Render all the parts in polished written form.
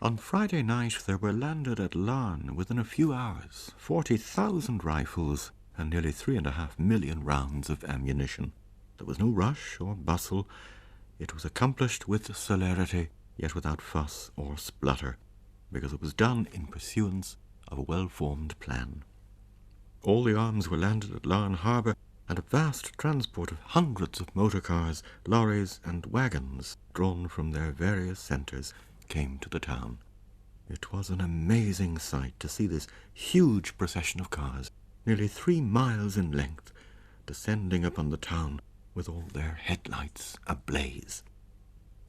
On Friday night there were landed at Larne within a few hours 40,000 rifles and nearly 3.5 million rounds of ammunition. There was no rush or bustle. It was accomplished with celerity, yet without fuss or splutter, because it was done in pursuance of a well-formed plan. All the arms were landed at Larne harbour, and a vast transport of hundreds of motor cars, lorries and wagons, drawn from their various centres, came to the town. It was an amazing sight to see this huge procession of cars, nearly 3 miles in length, descending upon the town with all their headlights ablaze.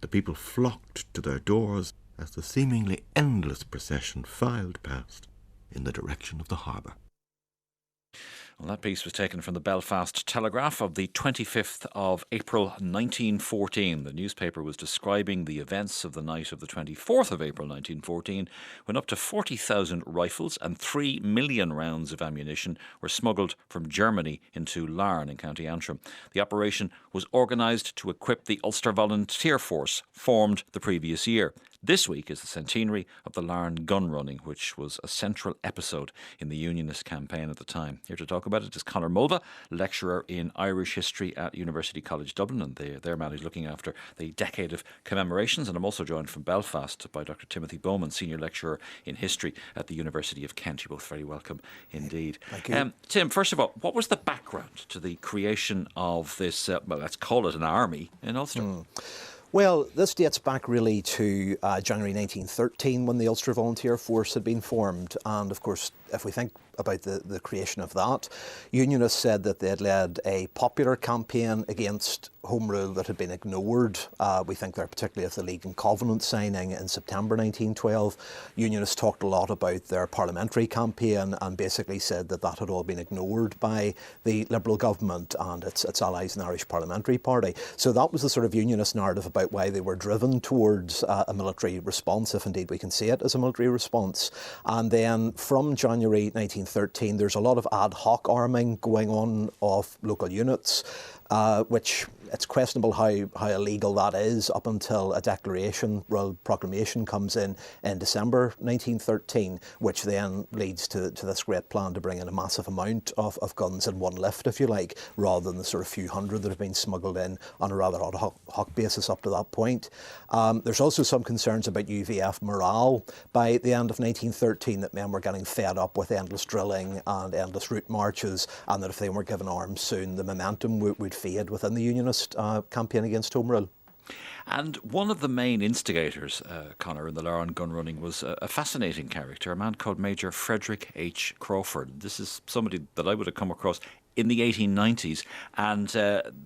The people flocked to their doors as the seemingly endless procession filed past in the direction of the harbour. Well, that piece was taken from the Belfast Telegraph of the 25th of April 1914. The newspaper was describing the events of the night of the 24th of April 1914, when up to 40,000 rifles and 3 million rounds of ammunition were smuggled from Germany into Larne in County Antrim. The operation was organised to equip the Ulster Volunteer Force, formed the previous year. This week is the centenary of the Larne gun running, which was a central episode in the Unionist campaign at the time. Here to talk about it is Conor Mulvagh, lecturer in Irish history at University College Dublin, and their man who's looking after the decade of commemorations. And I'm also joined from Belfast by Dr. Timothy Bowman, senior lecturer in history at the University of Kent. You're both very welcome indeed. Thank you. Tim, first of all, what was the background to the creation of this, well, let's call it an army in Ulster? Well, this dates back really to January 1913 when the Ulster Volunteer Force had been formed. And of course, if we think about the creation of that, Unionists said that they had led a popular campaign against Home Rule that had been ignored. We think there particularly of the League and Covenant signing in September 1912. Unionists talked a lot about their parliamentary campaign and basically said that that had all been ignored by the Liberal government and its allies in the Irish Parliamentary Party. So that was the sort of Unionist narrative about why they were driven towards a military response, if indeed we can see it as a military response. And then from January 1913, there's a lot of ad hoc arming going on of local units, which it's questionable how illegal that is up until a declaration, royal proclamation comes in December 1913, which then leads to this great plan to bring in a massive amount of guns in one lift, if you like, rather than the sort of few hundred that have been smuggled in on a rather ad hoc basis up to that point. There's also some concerns about UVF morale by the end of 1913, that men were getting fed up with endless drilling and endless route marches, and that if they weren't given arms soon, the momentum would fade within the Unionist campaign against Home Rule. And one of the main instigators, Conor, in the Larne gun running was a fascinating character, a man called Major Frederick H Crawford. This is somebody that I would have come across in the 1890s, and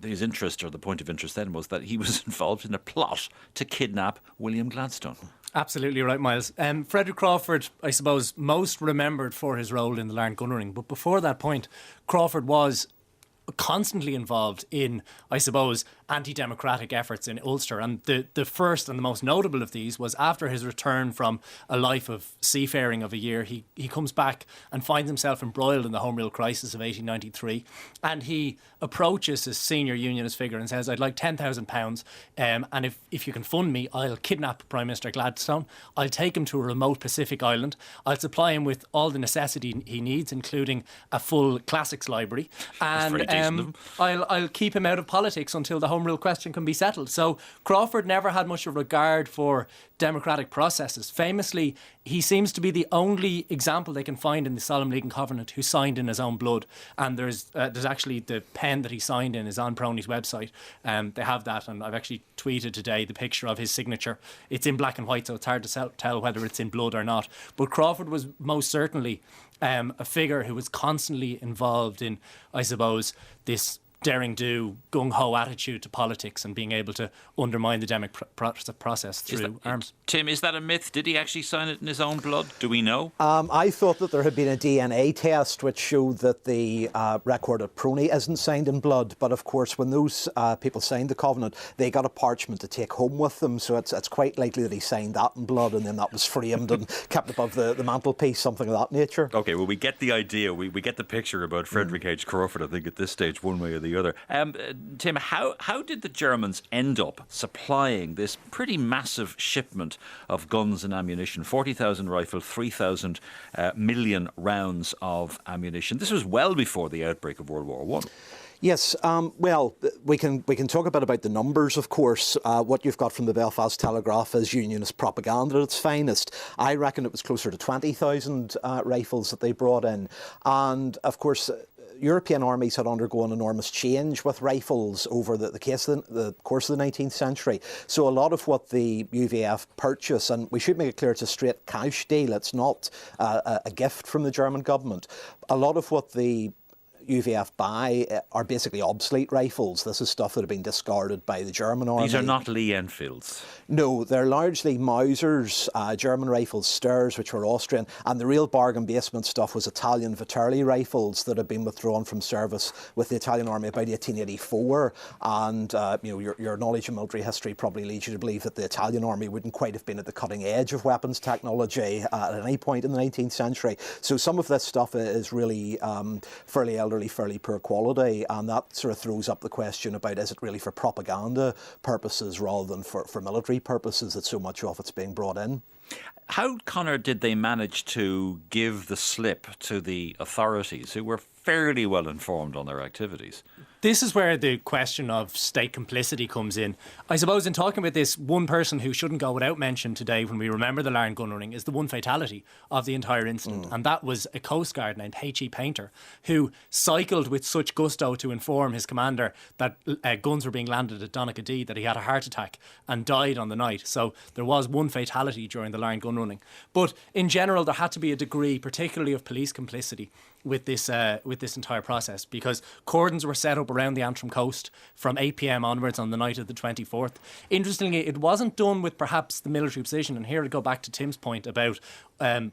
his interest, or the point of interest then, was that he was involved in a plot to kidnap William Gladstone. Absolutely right, Myles. Frederick Crawford, I suppose, most remembered for his role in the Larne gun running, but before that point, Crawford was constantly involved in, I suppose, anti-democratic efforts in Ulster. And the first and the most notable of these was after his return from a life of seafaring of a year, he comes back and finds himself embroiled in the Home Rule crisis of 1893. And he approaches his senior Unionist figure and says, I'd like £10,000 and if you can fund me, I'll kidnap Prime Minister Gladstone. I'll take him to a remote Pacific island. I'll supply him with all the necessity he needs, including a full classics library. And I'll keep him out of politics until the Home Rule question can be settled. So Crawford never had much of regard for democratic processes. Famously, he seems to be the only example they can find in the Solemn League and Covenant who signed in his own blood. And there's actually the pen that he signed in is on Prony's website. They have that, and I've actually tweeted today the picture of his signature. It's in black and white, so it's hard to tell whether it's in blood or not. But Crawford was most certainly a figure who was constantly involved in, I suppose, this daring-do, gung-ho attitude to politics and being able to undermine the democratic process through arms. Tim, is that a myth? Did he actually sign it in his own blood? Do we know? I thought that there had been a DNA test which showed that the record of Prony isn't signed in blood, but of course when those people signed the covenant, they got a parchment to take home with them, so it's quite likely that he signed that in blood and then that was framed and kept above the mantelpiece, something of that nature. OK, well, we get the idea, we get the picture about Frederick H Crawford, I think, at this stage, one way or the the other. Tim, how did the Germans end up supplying this pretty massive shipment of guns and ammunition? 40,000 rifles, 3,000 million rounds of ammunition. This was well before the outbreak of World War I. Yes, well, we can talk a bit about the numbers, of course. What you've got from the Belfast Telegraph is Unionist propaganda at its finest. I reckon it was closer to 20,000 rifles that they brought in. And, of course, European armies had undergone enormous change with rifles over the course of the 19th century. So a lot of what the UVF purchase, and we should make it clear it's a straight cash deal, it's not a gift from the German government. A lot of what the UVF buy are basically obsolete rifles. This is stuff that have been discarded by the German army. These are not Lee Enfields. No, they're largely Mausers, German rifles, Steyrs, which were Austrian, and the real bargain basement stuff was Italian Viterli rifles that had been withdrawn from service with the Italian army about 1884. And your knowledge of military history probably leads you to believe that the Italian army wouldn't quite have been at the cutting edge of weapons technology at any point in the 19th century. So some of this stuff is really fairly elderly, fairly poor quality, and that sort of throws up the question about, is it really for propaganda purposes rather than for military purposes that so much of it's being brought in? How, Conor, did they manage to give the slip to the authorities, who were fairly well informed on their activities? This is where the question of state complicity comes in. I suppose in talking about this, one person who shouldn't go without mention today when we remember the Larne gun running is the one fatality of the entire incident. And that was a Coast Guard named H.E. Painter, who cycled with such gusto to inform his commander that guns were being landed at Donaghadee that he had a heart attack and died on the night. So there was one fatality during the Larne gun running. But in general, there had to be a degree, particularly of police complicity, with this entire process, because cordons were set up around the Antrim coast from 8 p.m. onwards on the night of the 24th. Interestingly, it wasn't done with perhaps the military precision, and here I go back to Tim's point about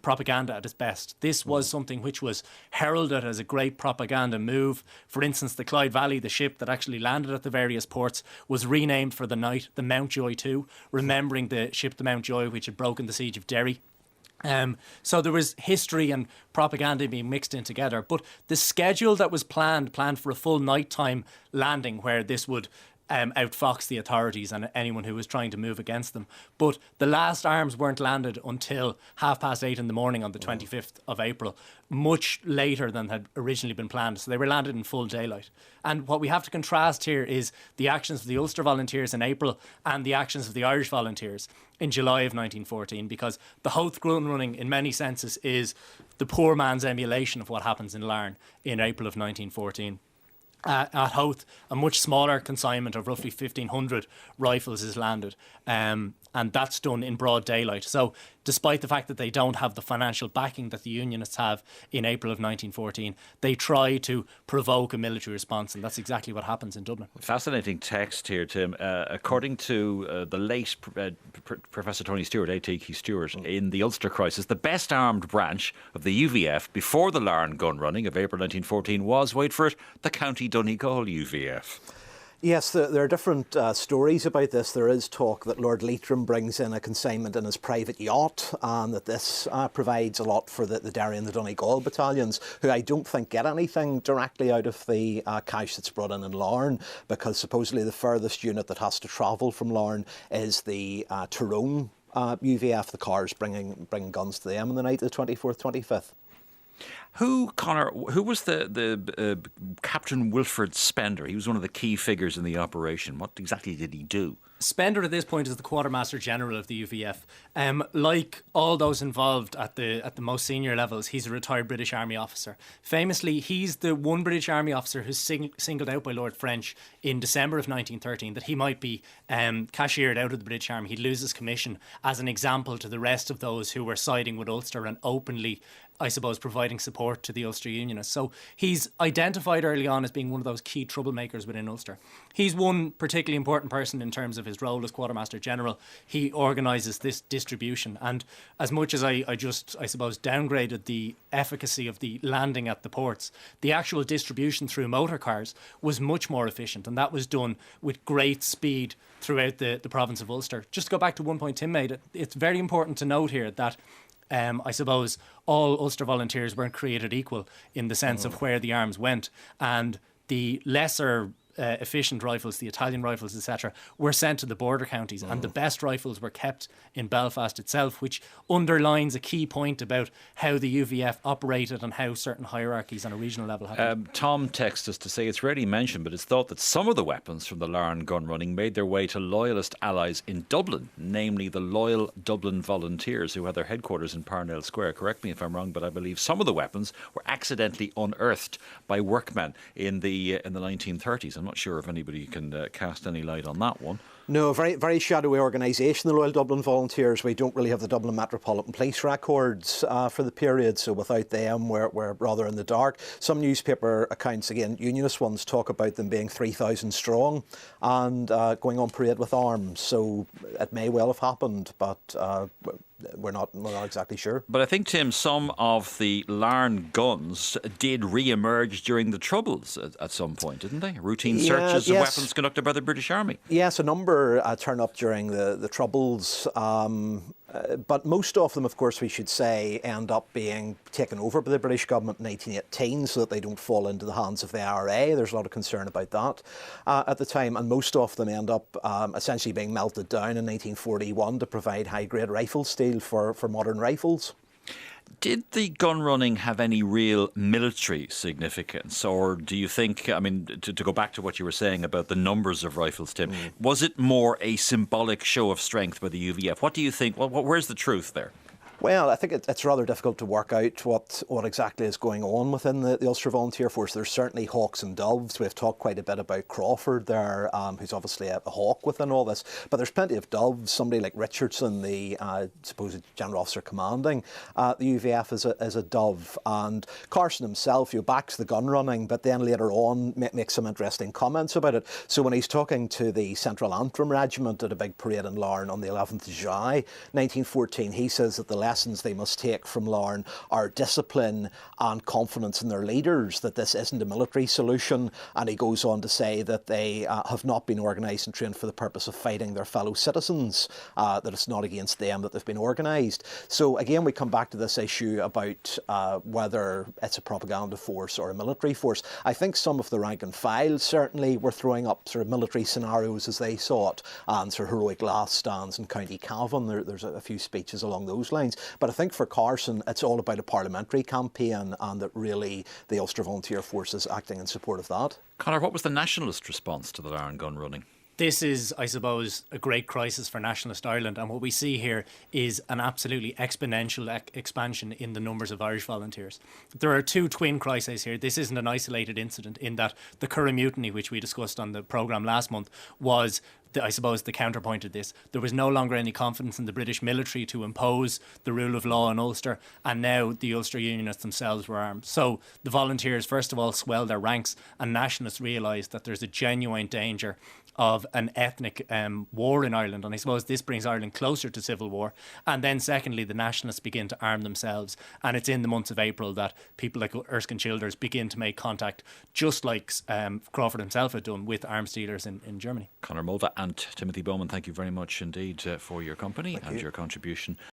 propaganda at its best. This was something which was heralded as a great propaganda move. For instance, the Clyde Valley, the ship that actually landed at the various ports, was renamed for the night the Mountjoy 2, remembering the ship the Mountjoy which had broken the siege of Derry. So there was history and propaganda being mixed in together, but the schedule that was planned for a full nighttime landing where this would outfox the authorities and anyone who was trying to move against them. But the last arms weren't landed until 8:30 in the morning on the 25th of April, much later than had originally been planned. So they were landed in full daylight. And what we have to contrast here is the actions of the Ulster Volunteers in April and the actions of the Irish Volunteers in July of 1914, because the Howth gun running in many senses is the poor man's emulation of what happens in Larne in April of 1914. At Howth, a much smaller consignment of roughly 1,500 rifles is landed, and that's done in broad daylight. So despite the fact that they don't have the financial backing that the Unionists have in April of 1914, they try to provoke a military response, and that's exactly what happens in Dublin. Fascinating text here, Tim. According to the late Professor Tony Stewart, A.T.K. Stewart, in the Ulster crisis, the best armed branch of the UVF before the Larne gun running of April 1914 was, wait for it, the County Donegal UVF. Yes, there are different stories about this. There is talk that Lord Leitrim brings in a consignment in his private yacht, and that this provides a lot for the Derry and the Donegal battalions, who I don't think get anything directly out of the cash that's brought in Larne, because supposedly the furthest unit that has to travel from Larne is the Tyrone UVF, the cars bringing guns to them on the night of the 24th, 25th. Who was the Captain Wilfred Spender? He was one of the key figures in the operation. What exactly did he do? Spender at this point is the Quartermaster General of the UVF. Like all those involved at the most senior levels, he's a retired British Army officer. Famously, he's the one British Army officer who's singled out by Lord French in December of 1913 that he might be cashiered out of the British Army. He'd lose his commission as an example to the rest of those who were siding with Ulster and openly, I suppose, providing support to the Ulster Unionists. So he's identified early on as being one of those key troublemakers within Ulster. He's one particularly important person in terms of his role as Quartermaster General. He organises this distribution, and as much as I suppose downgraded the efficacy of the landing at the ports, the actual distribution through motor cars was much more efficient, and that was done with great speed throughout the province of Ulster. Just to go back to one point Tim made, it's very important to note here that I suppose all Ulster Volunteers weren't created equal in the sense of where the arms went, and the lesser efficient rifles, the Italian rifles, etc., were sent to the border counties, and the best rifles were kept in Belfast itself, which underlines a key point about how the UVF operated and how certain hierarchies on a regional level happened. Tom texts us to say it's rarely mentioned, but it's thought that some of the weapons from the Larne gun running made their way to loyalist allies in Dublin, namely the Loyal Dublin Volunteers, who had their headquarters in Parnell Square. Correct me if I'm wrong, but I believe some of the weapons were accidentally unearthed by workmen in the 1930s. I'm not sure if anybody can cast any light on that one. No, very, very shadowy organisation, the Royal Dublin Volunteers. We don't really have the Dublin Metropolitan Police records for the period, so without them, we're rather in the dark. Some newspaper accounts, again, unionist ones, talk about them being 3,000 strong and going on parade with arms. So it may well have happened, but we're not exactly sure. But I think, Tim, some of the Larne guns did re-emerge during the Troubles at some point, didn't they? Routine searches of weapons conducted by the British Army. Yes, a number turned up during the Troubles. But most of them, of course, we should say, end up being taken over by the British government in 1918 so that they don't fall into the hands of the IRA. There's a lot of concern about that at the time. And most of them end up essentially being melted down in 1941 to provide high-grade rifle steel for modern rifles. Did the gun running have any real military significance? Or do you think, I mean, to go back to what you were saying about the numbers of rifles, Tim, was it more a symbolic show of strength by the UVF? What do you think? Where's the truth there? Well, I think it's rather difficult to work out what exactly is going on within the Ulster Volunteer Force. There's certainly hawks and doves. We've talked quite a bit about Crawford there, who's obviously a hawk within all this. But there's plenty of doves. Somebody like Richardson, the supposed General Officer commanding the UVF, is a dove. And Carson himself, backs the gun running, but then later on makes some interesting comments about it. So when he's talking to the Central Antrim Regiment at a big parade in Larne on the 11th of July 1914, he says that the lessons they must take from Larne are discipline and confidence in their leaders, that this isn't a military solution. And he goes on to say that they have not been organised and trained for the purpose of fighting their fellow citizens, that it's not against them that they've been organised. So again, we come back to this issue about whether it's a propaganda force or a military force. I think some of the rank and file certainly were throwing up sort of military scenarios as they saw it, and sort of heroic last stands in County Cavan. There's a few speeches along those lines. But I think for Carson, it's all about a parliamentary campaign, and that really the Ulster Volunteer Force is acting in support of that. Conor, what was the nationalist response to the Larne gun running? This is, I suppose, a great crisis for nationalist Ireland, and what we see here is an absolutely exponential expansion in the numbers of Irish volunteers. There are two twin crises here. This isn't an isolated incident, in that the Curragh Mutiny, which we discussed on the programme last month, was I suppose the counterpoint of this. There was no longer any confidence in the British military to impose the rule of law in Ulster, and now the Ulster Unionists themselves were armed. So the volunteers, first of all, swelled their ranks, and nationalists realised that there's a genuine danger of an ethnic war in Ireland, and I suppose this brings Ireland closer to civil war. And then secondly, the nationalists begin to arm themselves, and it's in the months of April that people like Erskine Childers begin to make contact, just like Crawford himself had done, with arms dealers in Germany. Conor Mulvagh and Timothy Bowman, thank you very much indeed for your company and your contribution.